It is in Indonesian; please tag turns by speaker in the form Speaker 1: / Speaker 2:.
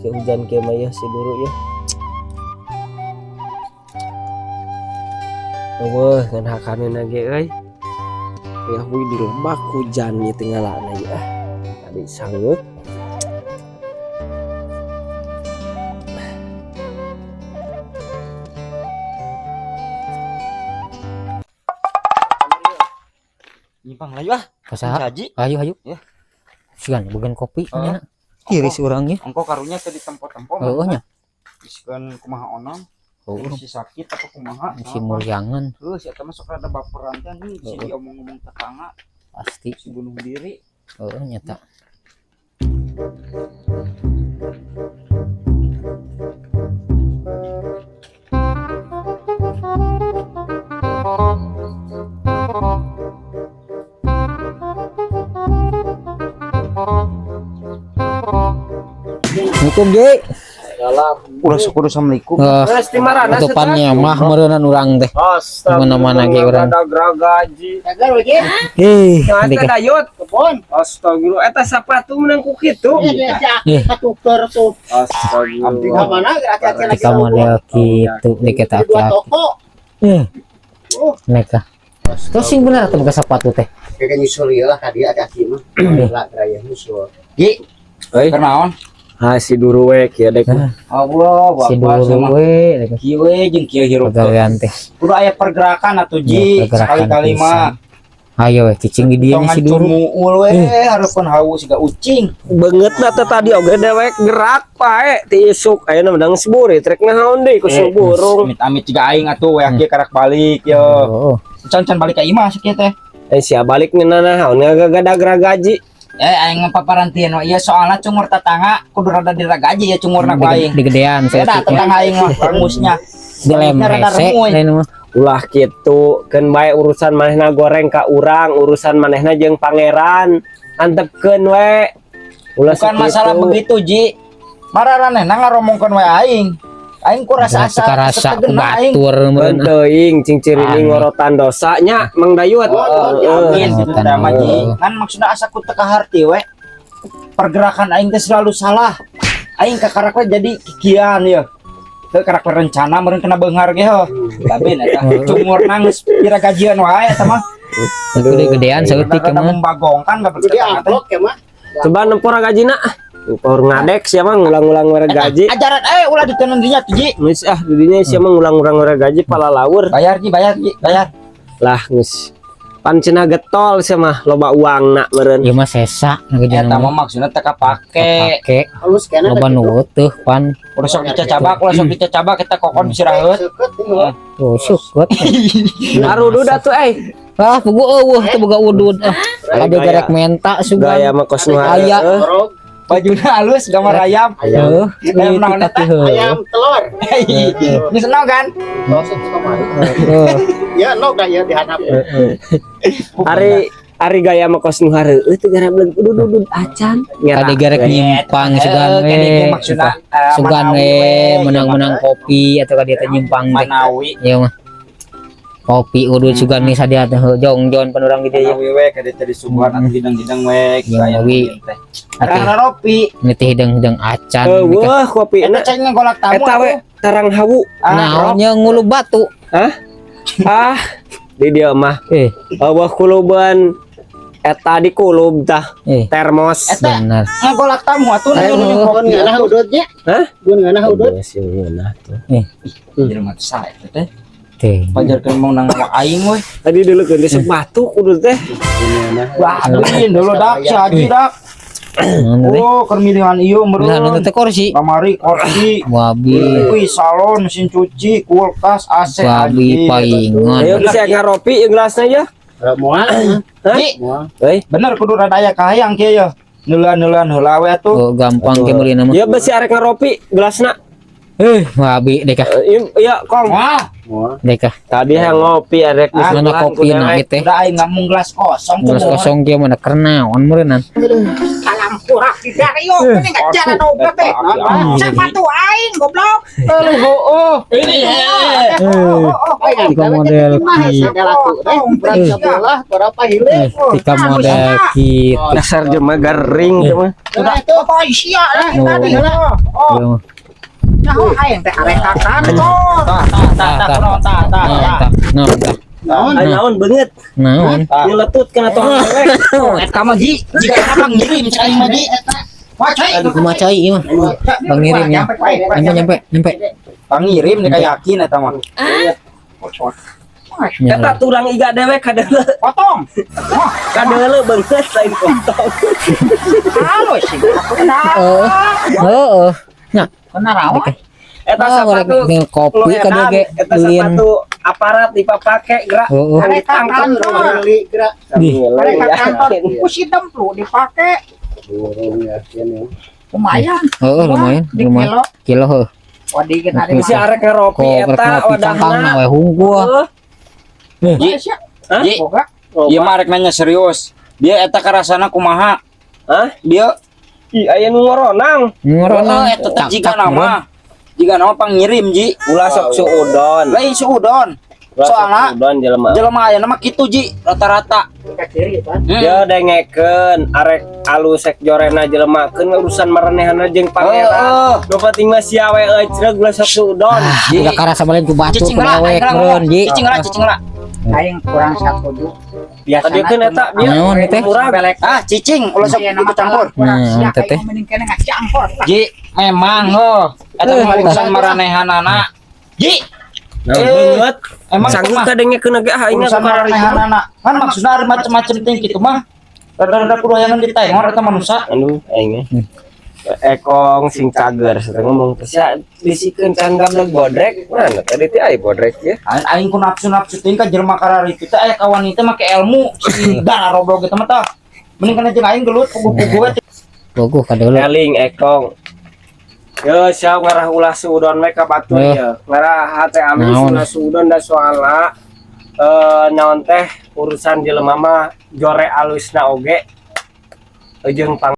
Speaker 1: ke hujan ke mah ya si duru ya. Wah, ngan hakaneun ge euy. Ya wi di lembah hujan ieu tinggalana ya. Tadi sangeut.
Speaker 2: Nyimpang layu ah.
Speaker 3: Kasaha?
Speaker 2: Saji.
Speaker 3: Ayo.
Speaker 2: Ya.
Speaker 3: Sian bukan kopi nya. Tiris urangnya.
Speaker 2: Engko karunya teh ditempo-tempo.
Speaker 3: Heueuh nya.
Speaker 2: Iskeun kumaha onon.
Speaker 3: Heueuh.
Speaker 2: Si sakit apa kumaha?
Speaker 3: Si mulyangan
Speaker 2: Si eta mah sok rada baperan teh nih si diomong-omong tetangga.
Speaker 3: pasti.
Speaker 2: Si bunuh diri.
Speaker 3: Heueuh nyata. Assalamualaikum Ji.
Speaker 1: Salam.
Speaker 2: Ulah syukur assalamualaikum.
Speaker 1: Pasti marana
Speaker 3: Tutupannya mah meureunnan urang teh. Mana-mana ge urang.
Speaker 1: Ada geragaji.
Speaker 4: Jaga we
Speaker 1: Eta dayot kebon. Astagfirullah eta sepatu menang ku kitu.
Speaker 4: tuker tuh.
Speaker 1: Astagfirullah.
Speaker 4: Mana hati-hati lagi.
Speaker 3: Kita model kitu deket
Speaker 4: Dua
Speaker 3: aki-aki.
Speaker 4: toko.
Speaker 3: Neka. Terus sing bener atuh buka sepatu teh.
Speaker 4: Kayak nyusul ya tadi hati-hati mah. Lah raya nyusul.
Speaker 2: Gi. Kernaon?
Speaker 1: Ah si duru we kieu dek.
Speaker 2: Allah,
Speaker 3: Si
Speaker 2: bapak
Speaker 3: dulu we
Speaker 2: kieu we jeung kieu hirup.
Speaker 3: pegawaian teh.
Speaker 2: Kudu aya pergerakan atuh Ji.
Speaker 3: Ya, pergerakan
Speaker 2: Sekali-kali mah.
Speaker 3: Ayo we cicing di dieu
Speaker 2: Tongan
Speaker 3: si dulu.
Speaker 2: muul we hareupeun hawu siga ucing.
Speaker 1: Beungeutna teh tadi oge dewek gerak pae ti isuk ayeuna menang si buri trek naon deui ku si burung.
Speaker 2: Amit-amit juga aing atuh we aki karak balik yo.
Speaker 3: Oh.
Speaker 2: Can balik ka imah sakieu teh.
Speaker 1: Sia balik ngeunana naon ngagadag geragaji.
Speaker 2: Aing ngapaparantian ieu soalna cungur tetangga kudu rada diragaji ya cungurna ku aing.
Speaker 3: Digedean saya
Speaker 2: Beda tetangga aing mah rangusnya.
Speaker 3: dilem hese lain mah.
Speaker 1: Ulah kitu keun bae urusan manehna goreng ka urang, urusan manehna jeung pangeran. Antepkeun we. Ulah
Speaker 2: Bukan masalah begitu Ji. Mararanehna ngaromongkeun we aing. Aing ku rasa
Speaker 3: rasa
Speaker 2: setegena aing.
Speaker 3: batur meureun.
Speaker 1: Teuing cing cirining ngorotan dosa nya Mang Dayut.
Speaker 2: Amin gitu teh mah Ji. Kan maksudna asa ku teu kaharti we. Pergerakan aing teh selalu salah. Aing ka karakter jadi kikian ya. Teu karakter rencana meureun kena beunghar ge heuh. Tapi eta cungurna geus pira gajian wae eta mah.
Speaker 3: Gede gedean saeutik
Speaker 2: Rada
Speaker 3: mah.
Speaker 2: membagongkan enggak
Speaker 4: Jadi amplop ya mah.
Speaker 1: Coba nempor gajina. Nempor ngadek sia mah ngulang-ulang we gaji.
Speaker 2: Ajaran ulah diteun dinya tuh Ji.
Speaker 1: Geus didinya sia mah ngulang-ulang we gaji pala laur.
Speaker 2: Bayar Ji, bayar.
Speaker 1: Lah geus. Pan cenah getol sia mah loba uangna meureun.
Speaker 3: Ieu mah sesa
Speaker 2: Eta mah maksudna teu kapake.
Speaker 3: pake
Speaker 4: Halus kena.
Speaker 3: loba nu teuh pan.
Speaker 2: Udah sok dicacabak kita kokon siraheut.
Speaker 3: Oh syukur.
Speaker 1: Arudu da tuh
Speaker 3: Ah pugu eueuh teu boga udud. Ade garek menta sugan.
Speaker 1: gaya mah kos nu
Speaker 3: Aya.
Speaker 2: Bajuna halus gambar ayam.
Speaker 3: Heuh,
Speaker 2: Ayam naon eta?
Speaker 4: Ayam telur.
Speaker 2: Geus seneng kan?
Speaker 4: Ya no gaya dihadap.
Speaker 1: Ari gaya mah kos nu hareueuh teh gara beleg udud acan.
Speaker 3: Ade garek nyimpang sugan we.
Speaker 2: Maksudna
Speaker 3: Sugan we menang-menang kopi atau ka dia teh nyimpang teh.
Speaker 2: Manawi.
Speaker 3: Ieu mah. Kopi udud sugan ni sadia teh jongjon pan urang di dieu.
Speaker 2: Manawi we ka dieu teh disuguhan atuh hidang-hidang we.
Speaker 3: Ya, Mawi.
Speaker 2: Karena ropi.
Speaker 3: Ini teh hidang-hidang acan.
Speaker 1: Wah kopi
Speaker 2: Eta
Speaker 1: enak.
Speaker 2: cai ngagolak tamu.
Speaker 1: Eta we tarang hawu.
Speaker 3: Naonnya ngulu batu.
Speaker 1: Di dia mah wah kuluban eta di kulub tah termos.
Speaker 2: Eta
Speaker 3: Benar.
Speaker 2: ngagolak tamu atuh
Speaker 4: Ayo
Speaker 2: nu
Speaker 4: kopi ngana udutnya.
Speaker 1: Hah?
Speaker 4: Gun ngana udut.
Speaker 1: Sih ngeunah tuh.
Speaker 2: Jadi mah sae teh.
Speaker 3: Teh.
Speaker 2: Pajarkeun mau nang aing we.
Speaker 1: Tadi dulu ke desa batu kudu teh.
Speaker 2: Wah, dulu dak si Haji dak. Oh, kermilihan ieu
Speaker 3: Lah
Speaker 2: meureun.
Speaker 3: teh kursi.
Speaker 2: Kamari kursi.
Speaker 3: Wabi.
Speaker 2: Wih, salon, mesin cuci, kulkas, AC,
Speaker 3: Wabi paingan.
Speaker 1: Ayo bisa ngaropi gelasnya ya.
Speaker 4: Moal.
Speaker 2: Ji,
Speaker 1: Euy.
Speaker 2: bener kudu rada aya kahayang kieu ya. Neulan-neulan heula we atuh.
Speaker 3: Oh gampang ke meulina mah.
Speaker 1: Ya besi arek ngaropi gelasna.
Speaker 3: Wabi deka.
Speaker 1: Iya, Kong.
Speaker 2: Wah,
Speaker 3: Deka.
Speaker 1: Tadi yang ngopi arek geus
Speaker 3: Mana
Speaker 1: makan
Speaker 3: kopi
Speaker 1: ku
Speaker 3: na
Speaker 1: dewek.
Speaker 3: teh.
Speaker 2: udah aing ngamung gelas kosong
Speaker 3: Gelas kosong kieu mana kernaon meureunan.
Speaker 4: Kalam
Speaker 5: kurak di dario ini ngajaran obat teh. Siapa tuh aing goblok.
Speaker 3: Tiga model tiga model kit.
Speaker 1: Dasar jelema garing jelema.
Speaker 5: Sudah itu apa isia tadi. Oh. Nah, aing teh arek kakan tuh.
Speaker 1: Naon beungeut.
Speaker 3: Naon?
Speaker 1: Nyeletut kana tong dewek.
Speaker 2: Eta mah Ji, jika abang ngirim cai mah Ji.
Speaker 5: Wah, cai.
Speaker 3: Kumaha cai ieu mah? Bang ngirim ya. Nyampe.
Speaker 2: Pangirim nih kayak yakin eta mah.
Speaker 1: Eta turang iga dewek kadeule.
Speaker 5: Potong.
Speaker 1: Kadeule beungeut lain potong.
Speaker 5: Halo sih.
Speaker 3: Heeh. Nya,
Speaker 5: Benar awak.
Speaker 1: Eta
Speaker 3: goreng
Speaker 1: sepatu
Speaker 3: mil kopi kada ge
Speaker 1: eta
Speaker 3: beliin.
Speaker 1: sepatu aparat dipapake gerak.
Speaker 3: Heeh.
Speaker 5: Arek kantor. Arek kantor. Kusi demplu dipake. Lumayan.
Speaker 3: Heeh, lumayan.
Speaker 5: Di kilo.
Speaker 3: Kilo heuh.
Speaker 5: Wadi kita ada
Speaker 1: Bisa arek ngeropi
Speaker 3: Kok
Speaker 1: eta
Speaker 3: ngopi cangkangna we hungkul.
Speaker 2: Ji, Ji, ieu mah arek nanya serius. Dia eta karasana kumaha?
Speaker 1: Hah?
Speaker 2: Dia
Speaker 1: Ih, aya nu ngoronang.
Speaker 3: Ngorona
Speaker 2: eta teh jiga nama. Jiga nama pangirim Ji.
Speaker 1: Ulah sok suudon.
Speaker 2: Lain suudon. Soalna
Speaker 1: suudon jelema.
Speaker 2: jelema aya nama kitu Ji, rata-rata.
Speaker 5: ke kiri kan.
Speaker 1: Dia dengekeun arek alusek jorena jelema keun urusan maranehana jeung pangeran. Nu penting mah sia we ecreg ulah sok suudon.
Speaker 3: Udah karasa balen ku batu
Speaker 2: Cicing
Speaker 3: ku
Speaker 2: lah,
Speaker 3: dewek meureun ji.
Speaker 2: cicing lah.
Speaker 5: Aing kurang satuju.
Speaker 1: Tadi keun eta dia
Speaker 3: Naon ieu teh?
Speaker 1: murah.
Speaker 2: Ah, cicing ulah sok ikut campur.
Speaker 3: Nah, teh.
Speaker 5: Mending kene ngacampur.
Speaker 2: Ji, memang eta mah urusan maranehanana. Ji,
Speaker 1: Nah, beungeut.
Speaker 2: emang
Speaker 1: Sanggup
Speaker 2: kumaha?
Speaker 1: ka dengekeun ge aing
Speaker 2: Urusan maranehanana. Kan maksudna ada macam-macam ting kitu mah. Rada-rada kudu hayangan ditengor eta manusia.
Speaker 1: Anu aing ekong sing cager sedang ngomong teh sia bisikeun can gamleg bodrek mana tadi teh aya bodrek ya.
Speaker 2: Aing ku nafsu-nafsu ting ka jelema karari kita aya kawan itu make ilmu si darah roblog eta mah tah. Mending kana jeung aing gelut pugu-pugu we.
Speaker 3: Bogoh kadeulu.
Speaker 1: Eling ekong. Yo sia ngarah ulah suudon we ka batu ya. Ngarah hate amis
Speaker 3: Naon?
Speaker 1: ulah suudon da soalna naon teh urusan jelema mah jore alusna oge jeung